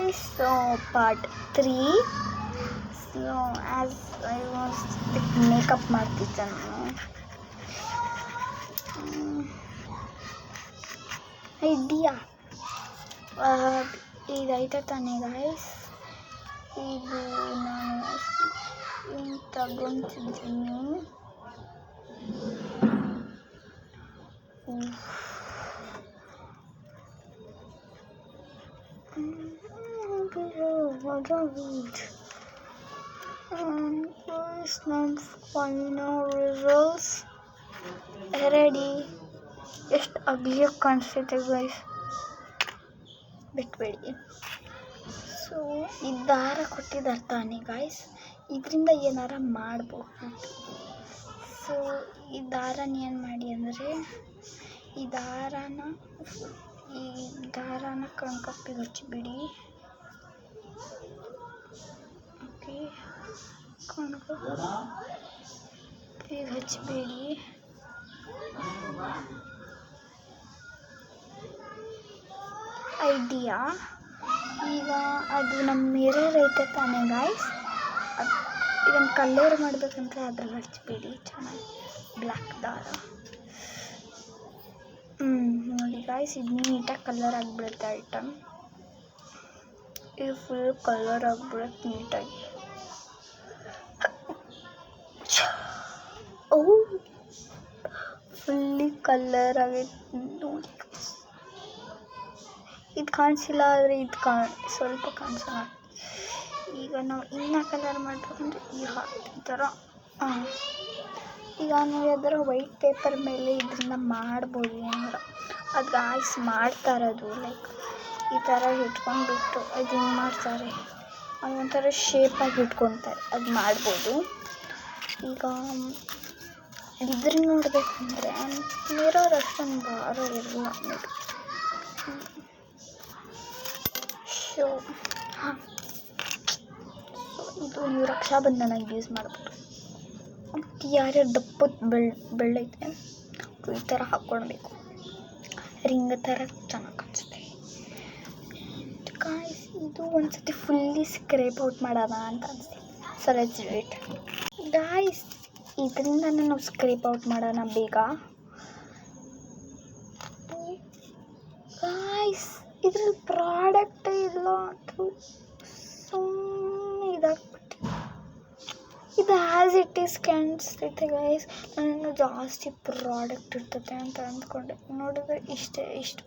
guys, so part 3. So as I was makeup ಮಾಡ್ತಿದ್ದೆ ನಾನು idea ಇದೈತೆ ತಾನೇ ಗೈಸ್. ಇದು ನಾನು ಹಿಂಗೆ ತಗೊತಿದ್ದೀನಿ. Final results ready. ಎಷ್ಟು ಅಗ್ಲಿಯಾಗಿ ಕಾಣಿಸ್ತೈತೆ ಗೈಸ್, ಬಿಟ್ಬೇಡಿ. ಸೊ ಈ ದಾರ ಕೊಟ್ಟಿದ್ದಾರೆ ತಾನೇ ಗೈಸ್, ಇದರಿಂದ ಏನಾರ ಮಾಡ್ಬೋದು. ಸೊ ಈ ದಾರನ ಏನು ಮಾಡಿ ಅಂದರೆ ಈ ದಾರಾನ ಕಣ್ಕಪ್ಪಿಗೆ ಹಚ್ಚಿಬಿಡಿ. ಓಕೆ, ಕಣ್ಕಪ್ಪಿಗೆ ಹಚ್ಚಿಬಿಡಿ. ಐಡಿಯಾ. ಈಗ ಅದು ನಮ್ಮ ಮಿರರ್ ಐತೆ ತಾನೇ ಗಾಯ್ಸ್, ಇದನ್ನು ಕಲರ್ ಮಾಡಬೇಕಂದ್ರೆ ಅದ್ರಲ್ಲಿ ಹಚ್ಚಿಬಿಡಿ ಚೆನ್ನಾಗಿ ಬ್ಲ್ಯಾಕ್ ದಾರ. ನೋಡಿ ಗಾಯ್ಸ್, ಇದು ನೀಟಾಗಿ ಕಲರ್ ಆಗಿಬಿಡುತ್ತೆ ಐಟಮ್. ಇದು ಫುಲ್ ಕಲರ್ ಆಗಿಬಿಡುತ್ತೆ ನೀಟಾಗಿ. ಫುಲ್ಲಿ ಕಲರ್ ಆಗೈತೆ ನೋಡಿ. ಇದು ಕಾಣಿಸಿಲ್ಲ, ಆದರೆ ಇದು ಸ್ವಲ್ಪ ಕಾಣಿಸಲ್ಲ. ಈಗ ನಾವು ಇನ್ನೂ ಕಲರ್ ಮಾಡಬೇಕಂದ್ರೆ ಈ ಥರ ಈಗ ನಾವು ಯಾವ್ದಾರ ವೈಟ್ ಪೇಪರ್ ಮೇಲೆ ಇದರಿಂದ ಮಾಡ್ಬೋದು ಏನಾರ. ಅದು ಗಾಯ್ಸ್ ಮಾಡ್ತಾ ಇರೋದು ಲೈಕ್ ಈ ಥರ ಇಟ್ಕೊಂಡ್ಬಿಟ್ಟು ಅದು ಹಿಂಗೆ ಮಾಡ್ತಾರೆ, ಅದೊಂಥರ ಶೇಪಾಗಿ ಇಟ್ಕೊತಾರೆ, ಅದು ಮಾಡ್ಬೋದು. ಈಗ ಇದ್ರ ನೋಡಬೇಕಂದ್ರೆ ಮಿರರ್ ಅಷ್ಟೊಂದು ಭಾರ ಇರಲ್ಲ ನೋಡಿ. ಸೊ ಇದು ನೀವು ರಕ್ಷಾಬಂಧನಾಗಿ ಯೂಸ್ ಮಾಡ್ಬೋದು. ಮತ್ತು ಯಾರ್ಯಾರು ದಪ್ಪದ ಬೆಳ್ಳೈತೆ ಈ ಥರ ಹಾಕ್ಕೊಳ್ಬೇಕು, ರಿಂಗ್ ಥರ ಚೆನ್ನಾಗಿ ಕಾಣಿಸುತ್ತೆ ಗಾಯ್ಸ್. ಇದು ಒಂದ್ಸತಿ ಫುಲ್ಲಿ ಸ್ಕ್ರೇಪ್ ಔಟ್ ಮಾಡೋಣ ಅಂತ ಅನಿಸ್ತೀವಿ. So let's do it guys. ಇದರಿಂದನೇ ನಾವು ಸ್ಕ್ರೇಪ್ ಔಟ್ ಮಾಡೋಣ ಬೇಗ ಗಾಯ್ಸ್. ಇದ್ರಲ್ಲಿ ಪ್ರಾಡಕ್ಟೇ ಇಲ್ಲ, ಅದು ಸುಮ್ಮನೆ ಇದಾಗ್ಬಿಟ್ಟು ಇದು ಆ್ಯಸ್ ಇಟ್ ಈಸ್ ಕಾಣಿಸ್ತೈತೆ ಗೈಸ್. ನಾನು ಜಾಸ್ತಿ ಪ್ರಾಡಕ್ಟ್ ಇರ್ತದೆ ಅಂತ ಅಂದ್ಕೊಂಡೆ, ನೋಡಿದ್ರೆ ಇಷ್ಟು